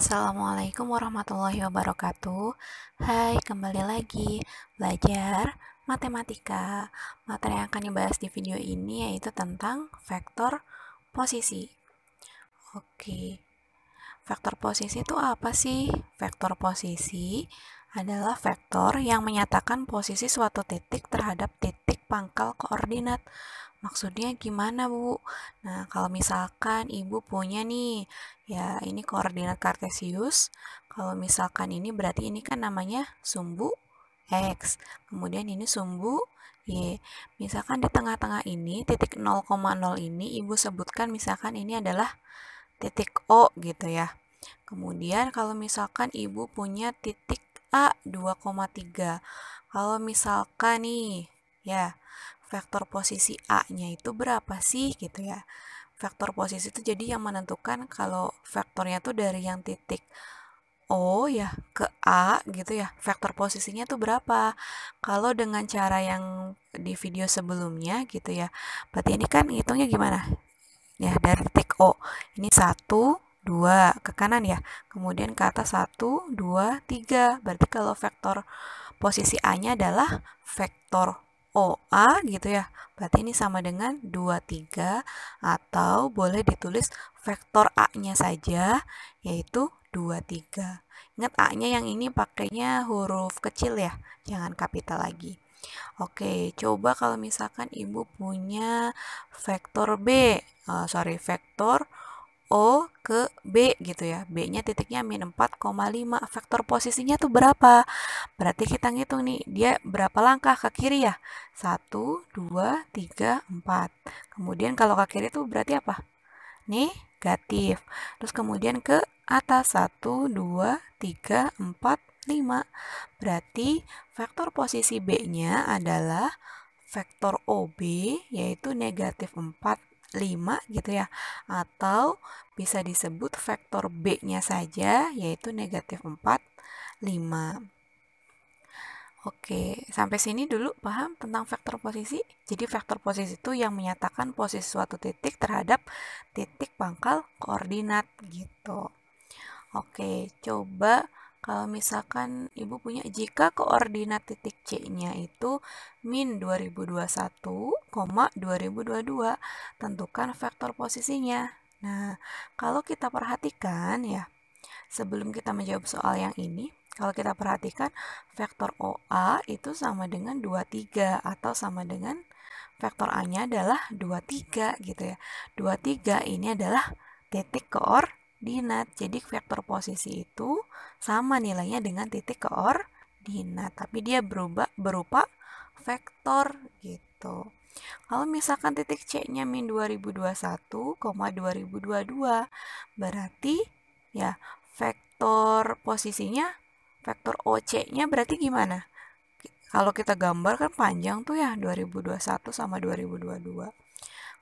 Assalamualaikum warahmatullahi wabarakatuh. Hai, kembali lagi belajar matematika. Materi yang akan dibahas di video ini yaitu tentang vektor posisi. Oke, vektor posisi itu apa sih? Vektor posisi adalah vektor yang menyatakan posisi suatu titik terhadap titik pangkal koordinat. Maksudnya gimana, Bu? Nah, kalau misalkan Ibu punya nih, ya ini koordinat kartesius. Kalau misalkan ini berarti ini kan namanya sumbu X. Kemudian ini sumbu Y. Misalkan di tengah-tengah ini, titik 0,0 ini Ibu sebutkan misalkan ini adalah titik O gitu ya. Kemudian kalau misalkan Ibu punya titik A 2,3. Kalau misalkan nih, ya, vektor posisi A-nya itu berapa sih gitu ya. Vektor posisi itu jadi yang menentukan kalau vektornya tuh dari yang titik O ya ke A gitu ya. Vektor posisinya tuh berapa? Kalau dengan cara yang di video sebelumnya gitu ya. Berarti ini kan hitungnya gimana? Ya, dari titik O. Ini 1, 2 ke kanan ya. Kemudian ke atas 1, 2, 3. Berarti kalau vektor posisi A-nya adalah vektor OA gitu ya. Berarti ini sama dengan 2, 3 atau boleh ditulis vektor A-nya saja yaitu 2, 3. Ingat A-nya yang ini pakainya huruf kecil ya, jangan kapital lagi. Oke, coba kalau misalkan Ibu punya vektor vektor O ke B gitu ya. B-nya titiknya min 4,5. Vektor posisinya tuh berapa? Berarti kita ngitung nih, dia berapa langkah ke kiri ya? 1, 2, 3, 4. Kemudian kalau ke kiri tuh berarti apa? Negatif. Terus kemudian ke atas 1, 2, 3, 4, 5. Berarti vektor posisi B-nya adalah vektor OB yaitu negatif 4, 5 gitu ya. Atau bisa disebut vektor B-nya saja yaitu negatif 4, 5. Oke, sampai sini dulu paham tentang vektor posisi? Jadi vektor posisi itu yang menyatakan posisi suatu titik terhadap titik pangkal koordinat gitu. Oke, coba kalau misalkan Ibu punya jika koordinat titik C-nya itu min 2021, 2022, tentukan vektor posisinya. Nah, kalau kita perhatikan ya, sebelum kita menjawab soal yang ini, kalau kita perhatikan vektor OA itu sama dengan 23 atau sama dengan vektor A-nya adalah 23 gitu ya. 23 ini adalah titik koordinat. Jadi vektor posisi itu sama nilainya dengan titik koordinat, tapi dia berupa vektor gitu. Kalau misalkan titik C-nya min 2021, 2022, berarti ya vektor posisinya, vektor OC-nya berarti gimana? Kalau kita gambar kan panjang tuh ya, 2021 sama 2022.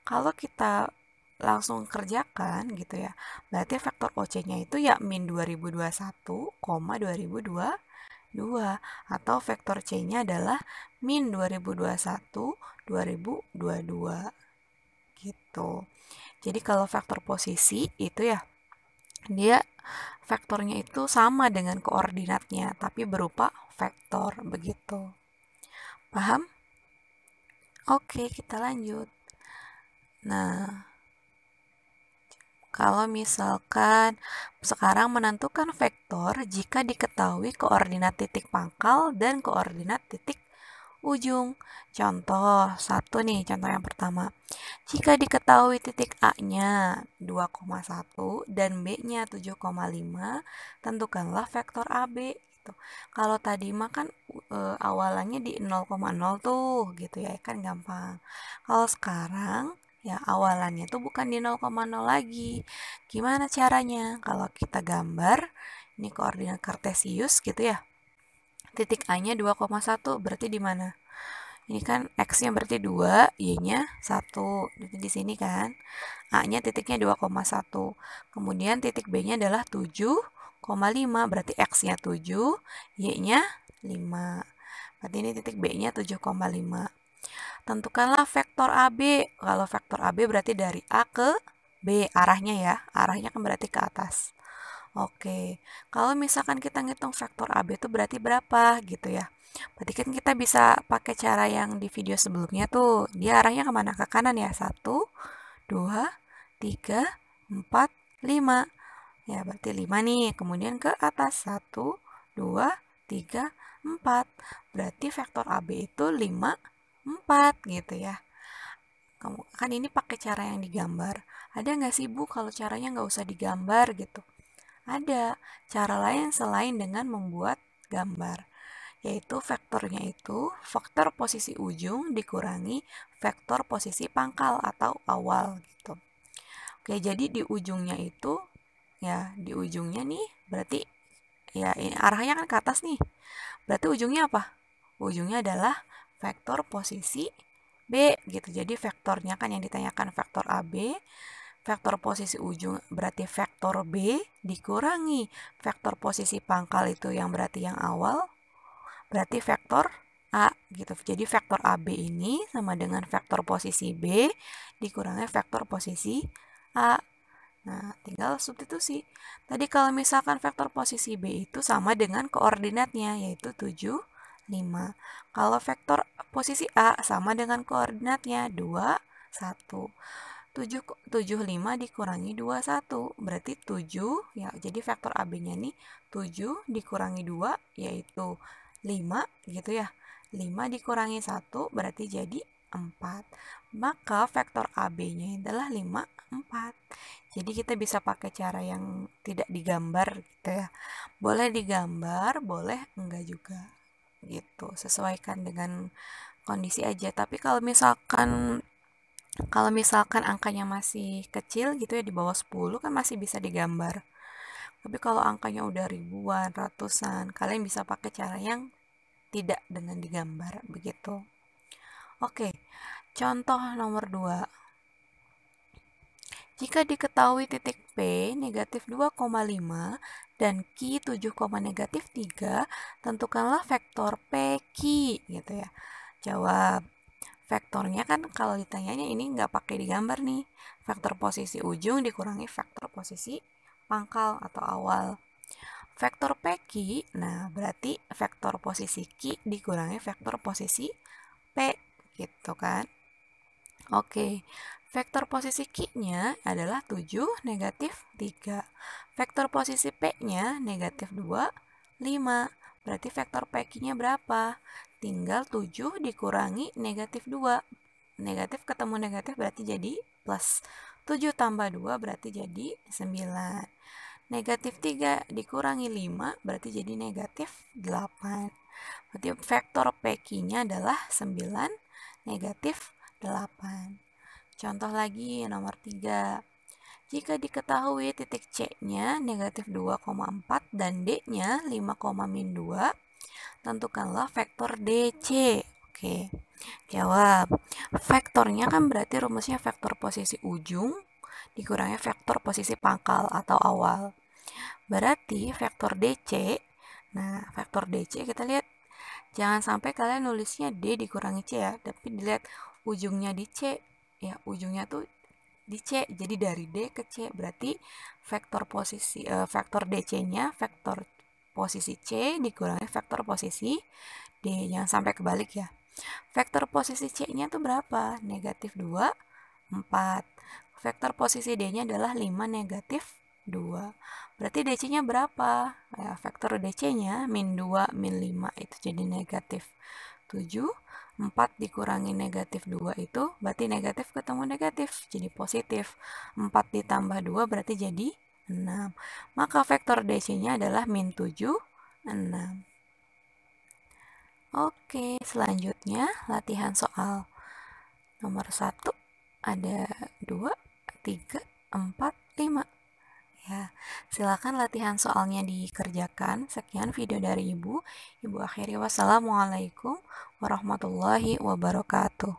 Kalau kita langsung kerjakan gitu ya, berarti vektor OC-nya itu ya min 2021, 2022. Atau vektor C-nya adalah min 2021, 2022. Gitu. Jadi kalau vektor posisi itu ya, dia vektornya itu sama dengan koordinatnya, tapi berupa vektor begitu. Paham? Oke, kita lanjut. Nah, kalau misalkan sekarang menentukan vektor jika diketahui koordinat titik pangkal dan koordinat titik ujung. Contoh satu nih, contoh yang pertama. Jika diketahui titik A-nya 2,1 dan B-nya 7,5, tentukanlah vektor AB gitu. Kalau tadi mah kan awalannya di 0,0 tuh gitu ya, kan gampang. Kalau sekarang ya awalannya tuh bukan di 0,0 lagi. Gimana caranya? Kalau kita gambar, ini koordinat kartesius gitu ya. Titik A-nya 2,1 berarti di mana? Ini kan X-nya berarti 2, Y-nya 1. Jadi di sini kan. A-nya titiknya 2,1. Kemudian titik B-nya adalah 7,5. Berarti X-nya 7, Y-nya 5. Berarti ini titik B-nya 7,5. Tentukanlah vektor AB. Kalau vektor AB berarti dari A ke B arahnya ya. Arahnya kan berarti ke atas. Oke, kalau misalkan kita ngitung faktor AB itu berarti berapa gitu ya. Berarti kan kita bisa pakai cara yang di video sebelumnya tuh. Dia arahnya kemana? Ke kanan ya. 1, 2, 3, 4, 5. Ya, berarti 5 nih. Kemudian ke atas. 1, 2, 3, 4. Berarti faktor AB itu 5, 4 gitu ya. Kamu kan ini pakai cara yang digambar. Ada nggak sih Bu kalau caranya nggak usah digambar gitu? Ada cara lain selain dengan membuat gambar, yaitu vektornya itu vektor posisi ujung dikurangi vektor posisi pangkal atau awal gitu. Oke, jadi di ujungnya itu ya di ujungnya nih berarti ya ini arahnya kan ke atas nih. Berarti ujungnya apa? Ujungnya adalah vektor posisi B gitu. Jadi vektornya kan yang ditanyakan vektor AB, vektor posisi ujung berarti vektor B dikurangi vektor posisi pangkal itu yang berarti yang awal, berarti vektor A gitu. Jadi vektor AB ini sama dengan vektor posisi B dikurangi vektor posisi A. Nah, tinggal substitusi. Tadi kalau misalkan vektor posisi B itu sama dengan koordinatnya, yaitu 7, 5. Kalau vektor posisi A sama dengan koordinatnya 2, 1. 7, 5 dikurangi 2, 1. Berarti 7, ya jadi vektor AB-nya nih 7 dikurangi 2, yaitu 5, gitu ya. 5 dikurangi 1, berarti jadi 4. Maka vektor AB-nya adalah 5, 4. Jadi kita bisa pakai cara yang tidak digambar gitu ya. Boleh digambar, boleh enggak juga. Gitu. Sesuaikan dengan kondisi aja. Tapi kalau misalkan angkanya masih kecil gitu ya di bawah 10 kan masih bisa digambar. Tapi kalau angkanya udah ribuan, ratusan, kalian bisa pakai cara yang tidak dengan digambar begitu. Oke. Contoh nomor 2. Jika diketahui titik P negatif 2,5 dan Q 7, negatif 3, tentukanlah vektor PQ gitu ya. Jawab. Vektornya kan kalau ditanyanya ini nggak pakai digambar nih. Vektor posisi ujung dikurangi vektor posisi pangkal atau awal. Vektor PQ, nah berarti vektor posisi Q dikurangi vektor posisi P gitu kan. Oke, vektor posisi Q-nya adalah 7, negatif 3. Vektor posisi P-nya negatif 2, 5. Berarti vektor PQ-nya berapa? Tinggal 7 dikurangi negatif 2. Negatif ketemu negatif berarti jadi plus. 7 tambah 2 berarti jadi 9. Negatif 3 dikurangi 5 berarti jadi negatif 8. Berarti vektor PQ-nya adalah 9, negatif 8. Contoh lagi nomor 3. Jika diketahui titik C-nya negatif 2,4 dan D-nya 5,-2, tentukanlah vektor DC. Oke, jawab. Vektornya kan berarti rumusnya vektor posisi ujung dikurangi vektor posisi pangkal atau awal. Berarti vektor DC, nah vektor DC kita lihat, jangan sampai kalian nulisnya D dikurangi C ya, tapi dilihat ujungnya di C, ya ujungnya tuh di C, jadi dari D ke C, berarti vektor posisi vektor DC-nya vektor posisi C dikurangi vektor posisi D, jangan sampai kebalik ya. Vektor posisi C-nya tuh berapa? Negatif 2, 4. Vektor posisi D-nya adalah 5, negatif 2. Berarti DC-nya berapa? Ya, vektor DC-nya min 2, min 5 itu jadi negatif 7. 4 dikurangi negatif 2 itu berarti negatif ketemu negatif, jadi positif. 4 ditambah 2 berarti jadi 6. Maka vektor DC-nya adalah min 7, 6. Oke, selanjutnya latihan soal nomor 1. Ada 2, 3, 4, 5. Ya, silakan latihan soalnya dikerjakan. Sekian video dari Ibu. Ibu akhiri wassalamualaikum warahmatullahi wabarakatuh.